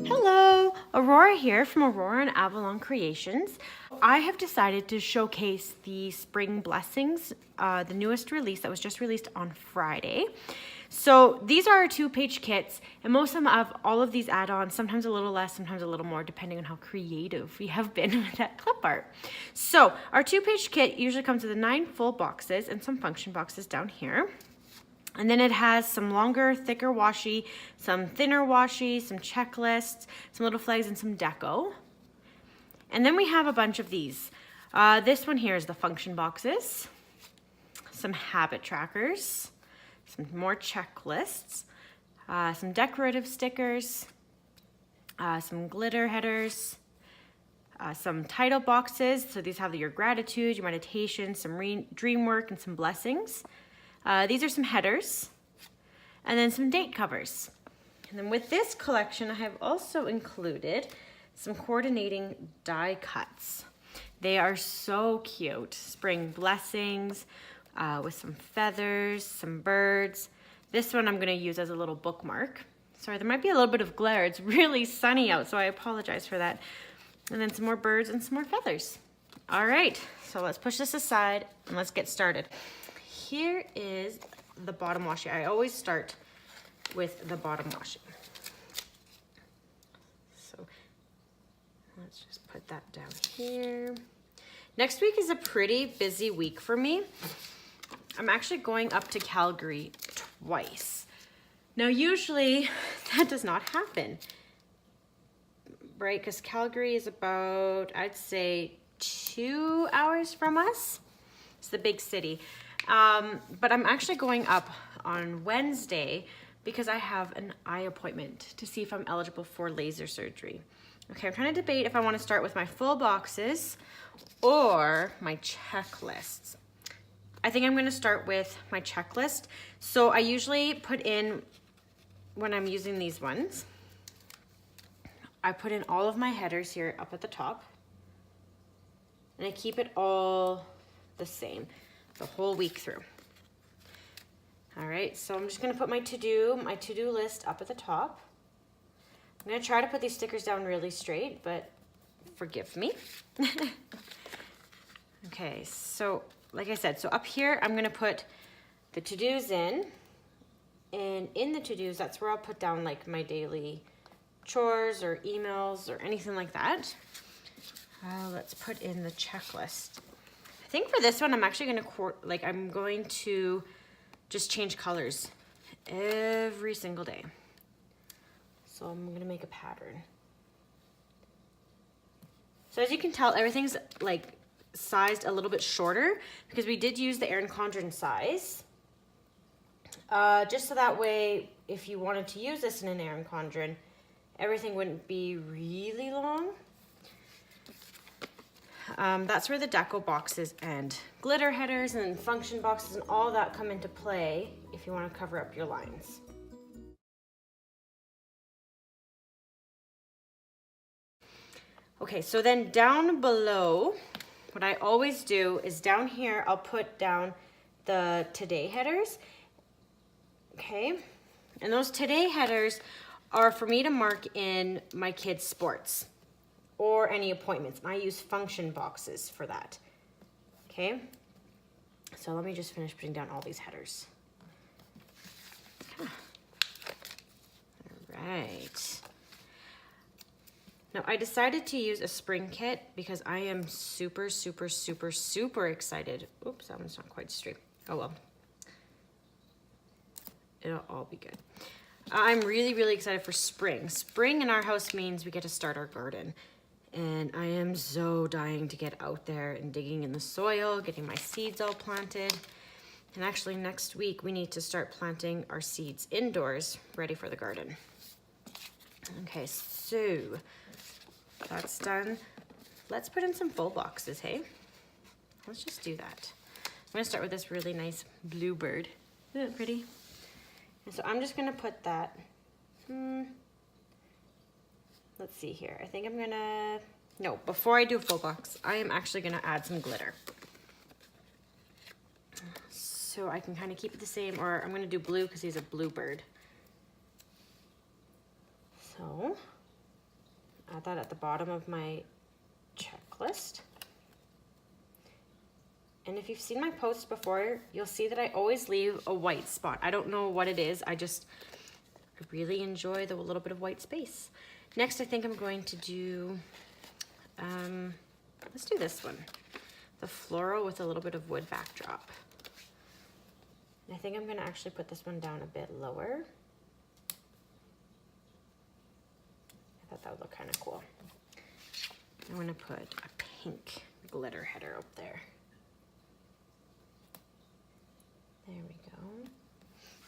Hello, Aurora here from Aurora and Avalon Creations. I have decided to showcase the Spring Blessings, the newest release that was just released on Friday. So these are our 2-page kits, and most of them have all of these add-ons, sometimes a little less, sometimes a little more, depending on how creative we have been with that clip art. So our 2-page kit usually comes with 9 full boxes and some function boxes down here. And then it has some longer, thicker washi, some thinner washi, some checklists, some little flags, and some deco. And then we have a bunch of these. This one here is the function boxes, some habit trackers, some more checklists, some decorative stickers, some glitter headers, some title boxes. So these have your gratitude, your meditation, some dream work, and some blessings. These are some headers, and then some date covers. And then with this collection, I have also included some coordinating die cuts. They are so cute. Spring blessings with some feathers, some birds. This one I'm gonna use as a little bookmark. Sorry, there might be a little bit of glare. It's really sunny out, so I apologize for that. And then some more birds and some more feathers. All right, so let's push this aside and let's get started. Here is the bottom washi. I always start with the bottom washi. So let's just put that down here. Next week is a pretty busy week for me. I'm actually going up to Calgary twice. Now, usually that does not happen, right? Because Calgary is about, I'd say, 2 hours from us. It's the big city. But I'm actually going up on Wednesday because I have an eye appointment to see if I'm eligible for laser surgery. Okay, I'm trying to debate if I want to start with my full boxes or my checklists. I think I'm going to start with my checklist. So I usually put in, when I'm using these ones, I put in all of my headers here up at the top, and I keep it all the same the whole week through. All right, so I'm just gonna put my to-do list up at the top. I'm gonna try to put these stickers down really straight, but forgive me. Okay, so like I said, so up here, I'm gonna put the to-dos in, and in the to-dos, that's where I'll put down like my daily chores or emails or anything like that. Let's put in the checklist. I think for this one, I'm actually I'm going to just change colors every single day. So I'm gonna make a pattern. So as you can tell, everything's like sized a little bit shorter because we did use the Erin Condren size. Just so that way, if you wanted to use this in an Erin Condren, everything wouldn't be really long. That's where the deco boxes and glitter headers and function boxes and all that come into play if you want to cover up your lines. Okay, so then down below, what I always do is down here, I'll put down the today headers. Okay, and those today headers are for me to mark in my kids' sports or any appointments. I use function boxes for that. Okay, so let me just finish putting down all these headers. All right. Now I decided to use a spring kit because I am super, super, super, super excited. Oops, that one's not quite straight. Oh well. It'll all be good. I'm really, really excited for spring. Spring in our house means we get to start our garden. And I am so dying to get out there and digging in the soil, getting my seeds all planted. And actually next week we need to start planting our seeds indoors, ready for the garden. Okay, so that's done. Let's put in some full boxes, hey? Let's just do that. I'm gonna start with this really nice blue bird. Isn't it pretty? And so I'm just gonna put that, let's see here. I think I'm gonna, no, before I do a full box, I am actually gonna add some glitter. So I can kind of keep it the same, or I'm gonna do blue because he's a blue bird. So add that at the bottom of my checklist. And if you've seen my posts before, you'll see that I always leave a white spot. I don't know what it is. I really enjoy the little bit of white space. Next, I think I'm going to do, let's do this one. The floral with a little bit of wood backdrop. And I think I'm gonna actually put this one down a bit lower. I thought that would look kind of cool. I'm gonna put a pink glitter header up there. There we go.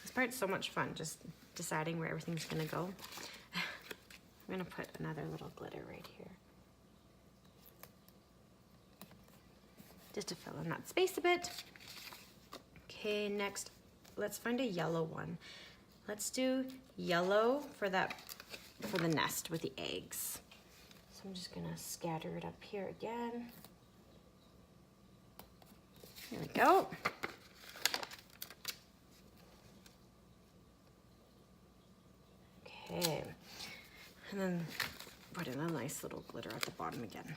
This part's so much fun, just deciding where everything's gonna go. I'm gonna put another little glitter right here. Just to fill in that space a bit. Okay, next, let's find a yellow one. Let's do yellow for the nest with the eggs. So I'm just gonna scatter it up here again. There we go. Okay, and then put in a nice little glitter at the bottom again.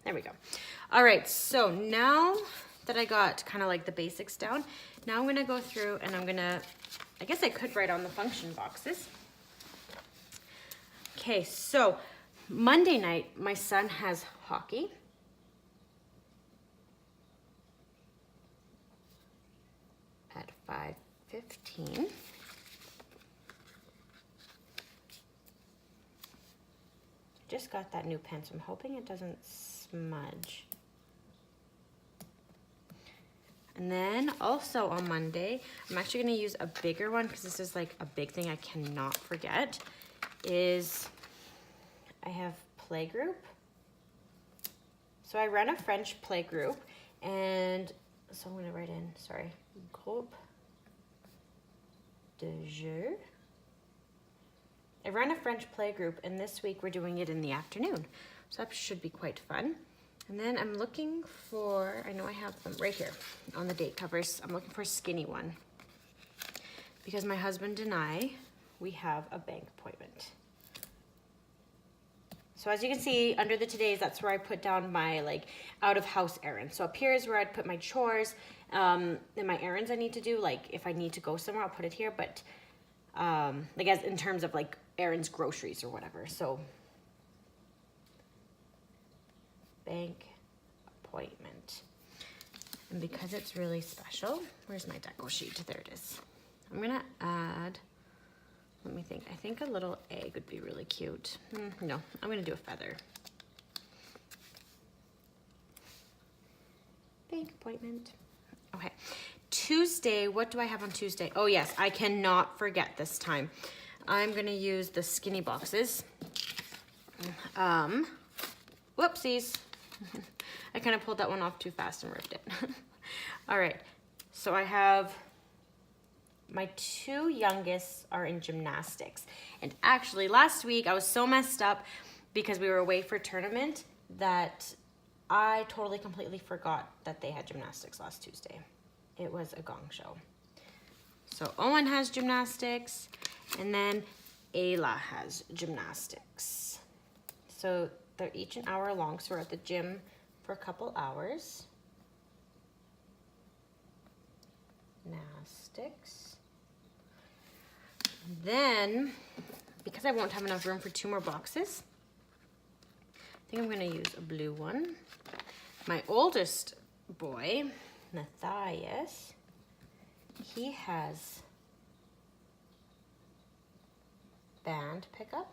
There we go. All right, so now that I got kind of like the basics down, now I'm gonna go through and I'm gonna, I guess I could write on the function boxes. Okay, so Monday night, my son has hockey. At 5:15. Just got that new pen, so I'm hoping it doesn't smudge. And then also on Monday, I'm actually gonna use a bigger one because this is like a big thing I cannot forget, is I have playgroup. So I run a French playgroup, and so I'm gonna write in, sorry, groupe de jeu. I run a French playgroup, and this week we're doing it in the afternoon. So that should be quite fun. And then I'm looking for, I know I have them right here on the date covers. I'm looking for a skinny one because my husband and I, we have a bank appointment. So as you can see under the todays, that's where I put down my like out of house errands. So up here is where I'd put my chores and my errands I need to do. Like if I need to go somewhere, I'll put it here. But like as in terms of like errands, groceries or whatever. So bank appointment. And because it's really special, where's my deco sheet? There it is. I'm gonna add, let me think. I think a little egg would be really cute. No, I'm gonna do a feather. Bank appointment. Okay. Tuesday, what do I have on Tuesday? Oh yes, I cannot forget this time. I'm gonna use the skinny boxes. Whoopsies. I kind of pulled that one off too fast and ripped it. All right, so I have my two youngest are in gymnastics. And actually last week I was so messed up because we were away for a tournament that I totally completely forgot that they had gymnastics last Tuesday. It was a gong show. So Owen has gymnastics and then Ayla has gymnastics. So they're each an hour long, so we're at the gym for a couple hours. Gymnastics. Then, because I won't have enough room for two more boxes, I think I'm gonna use a blue one. My oldest boy, Matthias, he has band pickup.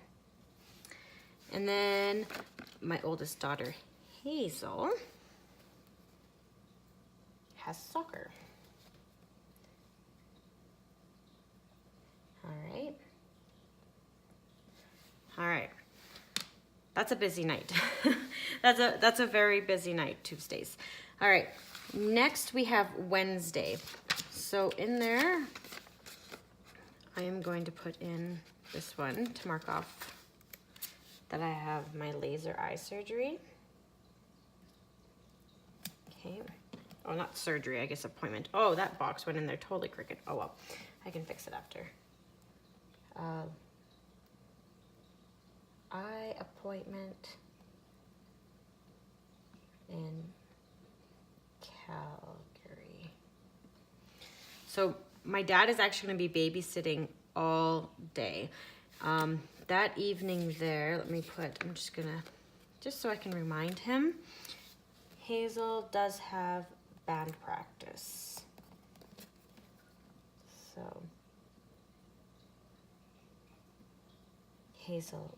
And then my oldest daughter, Hazel, has soccer. All right. That's a busy night. That's a very busy night, Tuesdays. All right, next we have Wednesday. So in there, I am going to put in this one to mark off that I have my laser eye surgery. Okay. Oh, not surgery, I guess appointment. Oh, that box went in there totally crooked. Oh well, I can fix it after. eye appointment in Calgary. So my dad is actually going to be babysitting all day. That evening there, I'm just gonna, just so I can remind him, Hazel does have band practice. So Hazel,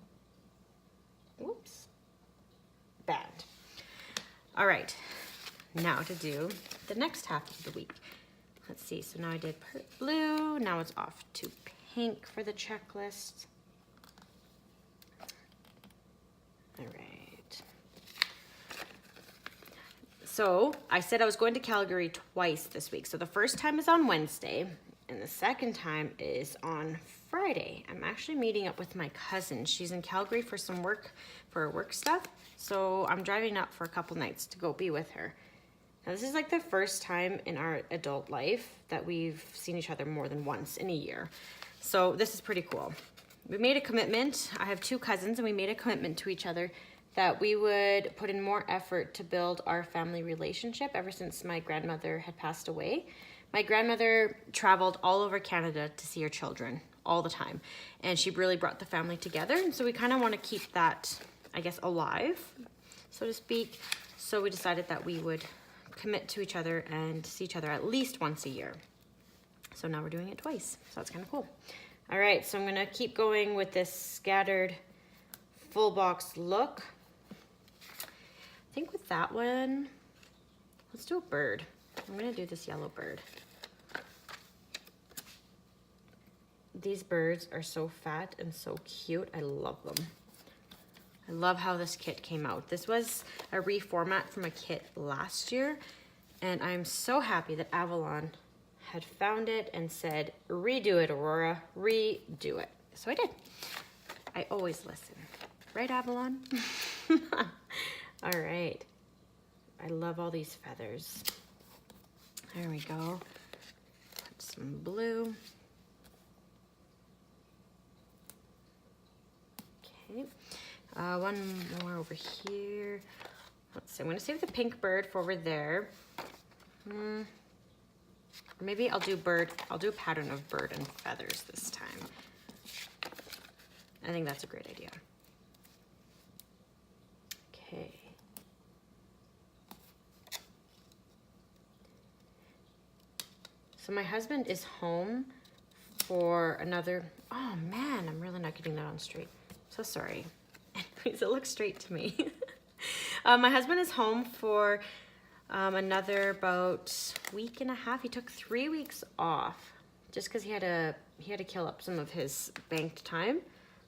whoops, band. All right, now to do the next half of the week. Let's see, so now I did blue, now it's off to pink for the checklist. All right. So I said I was going to Calgary twice this week. So the first time is on Wednesday and the second time is on Friday. I'm actually meeting up with my cousin. She's in Calgary for some work, for her work stuff. So I'm driving up for a couple nights to go be with her. Now this is like the first time in our adult life that we've seen each other more than once in a year. So this is pretty cool. We made a commitment. I have two cousins and we made a commitment to each other that we would put in more effort to build our family relationship ever since my grandmother had passed away. My grandmother traveled all over Canada to see her children all the time, and she really brought the family together. And so we kind of want to keep that, I guess, alive, so to speak. So we decided that we would commit to each other and see each other at least once a year. So now we're doing it twice. So that's kind of cool. All right, so I'm gonna keep going with this scattered full box look. I think with that one, let's do a bird. I'm gonna do this yellow bird. These birds are so fat and so cute. I love them. I love how this kit came out. This was a reformat from a kit last year, and I'm so happy that Avalon had found it and said, redo it, Aurora, redo it. So I did. I always listen. Right, Avalon? All right. I love all these feathers. There we go. Put some blue. Okay. One more over here. Let's see. I'm going to save the pink bird for over there. Maybe I'll do a pattern of bird and feathers this time. I think that's a great idea. Okay. So my husband is home for another, oh man, I'm really not getting that on straight. So sorry. Anyways, it looks straight to me. My husband is home for another about week and a half. He took 3 weeks off just because he had to kill up some of his banked time.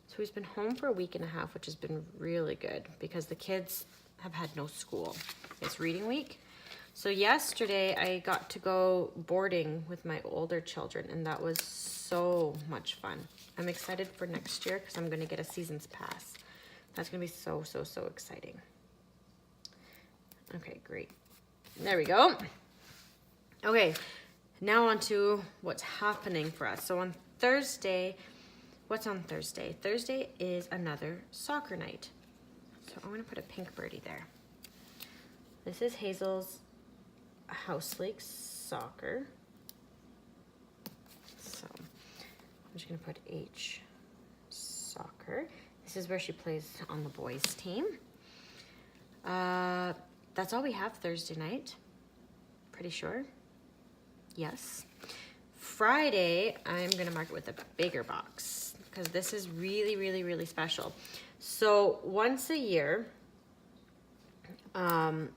So he's been home for a week and a half, which has been really good because the kids have had no school. It's reading week. So yesterday I got to go boarding with my older children, and that was so much fun. I'm excited for next year because I'm going to get a season's pass. That's going to be so, so, so exciting. Okay, great. There we go. Okay, now on to what's happening for us. So on Thursday, what's on Thursday? Thursday is another soccer night. So I'm going to put a pink birdie there. This is Hazel's House League soccer. So I'm just going to put H soccer. This is where she plays on the boys team. That's all we have Thursday night. Pretty sure. Yes. Friday, I'm going to mark it with a bigger box because this is really, really, really special. So once a year, I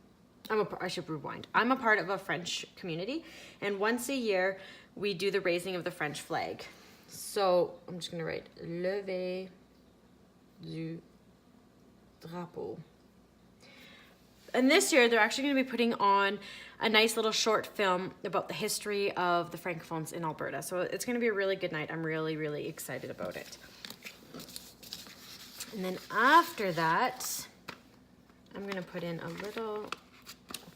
should rewind. I'm a part of a French community, and once a year we do the raising of the French flag. So I'm just going to write lever du drapeau. And this year they're actually going to be putting on a nice little short film about the history of the Francophones in Alberta. So it's going to be a really good night. I'm really, really excited about it. And then after that, I'm going to put in a little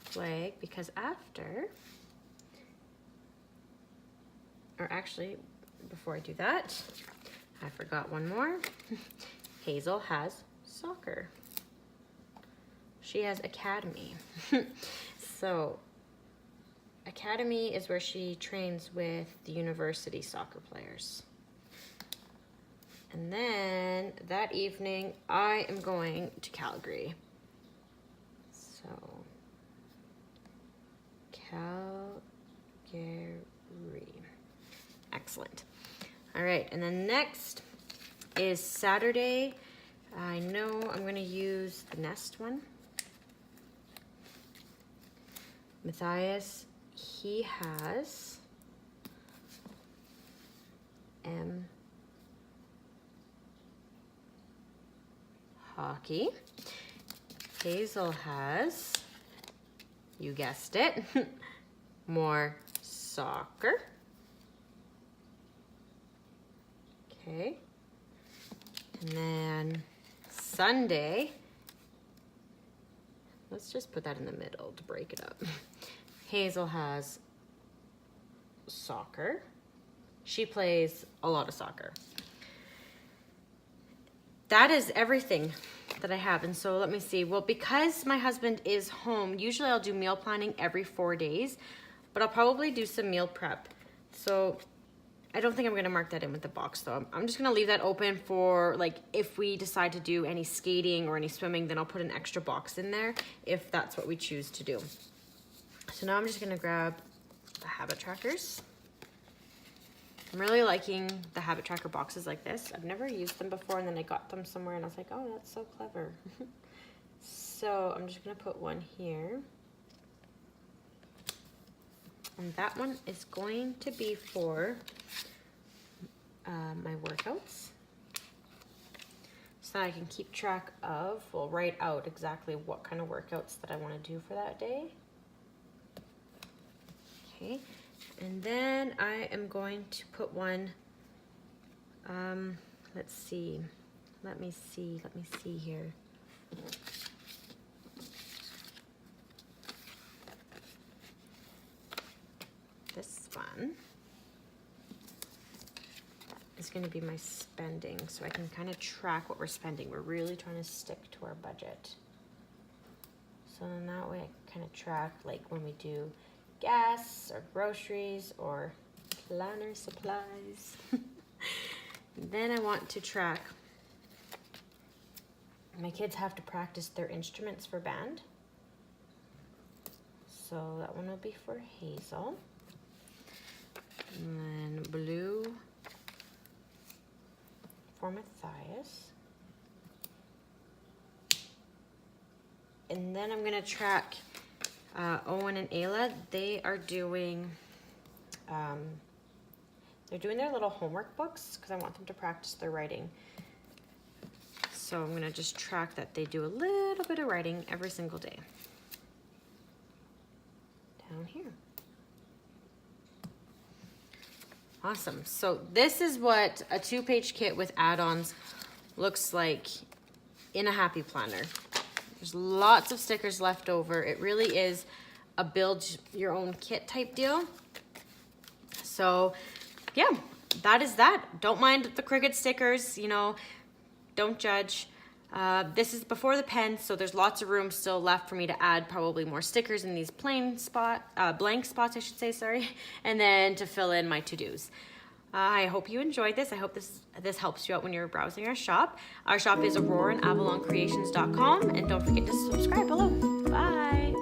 flag because before I do that, I forgot one more. Hazel has soccer. She has academy. So academy is where she trains with the university soccer players. And then that evening, I am going to Calgary. So, Calgary. Excellent. All right, and then next is Saturday. I know I'm going to use the Nest one. Matthias, he has hockey. Hazel has, you guessed it, more soccer. Okay. And then Sunday, let's just put that in the middle to break it up. Hazel has soccer. She plays a lot of soccer. That is everything that I have. And so let me see. Well, because my husband is home, usually I'll do meal planning every 4 days, but I'll probably do some meal prep. So I don't think I'm gonna mark that in with the box though. I'm just gonna leave that open for, like, if we decide to do any skating or any swimming, then I'll put an extra box in there if that's what we choose to do. So now I'm just gonna grab the habit trackers. I'm really liking the habit tracker boxes like this. I've never used them before, and then I got them somewhere and I was like, oh, that's so clever. So I'm just gonna put one here. And that one is going to be for my workouts. So I can keep track of, well, write out exactly what kind of workouts that I wanna do for that day. Okay. And then I am going to put one, let's see, let me see here. This one is going to be my spending, so I can kind of track what we're spending. We're really trying to stick to our budget. So then that way I kind of track, like when we do gas or groceries or planner supplies. Then I want to track, my kids have to practice their instruments for band. So that one will be for Hazel. And then blue for Matthias. And then I'm gonna track Owen and Ayla. They are doing, they're doing their little homework books because I want them to practice their writing. So I'm gonna just track that they do a little bit of writing every single day. Down here. Awesome. So this is what a 2-page kit with add-ons looks like in a happy planner. There's lots of stickers left over. It really is a build your own kit type deal. So yeah, that is that. Don't mind the crooked stickers, you know, don't judge. This is before the pen, so there's lots of room still left for me to add probably more stickers in these blank spots, I should say, sorry, and then to fill in my to-dos. I hope you enjoyed this. I hope this helps you out when you're browsing our shop. Our shop is Aurora and Avalon Creations.com, and don't forget to subscribe below. Bye.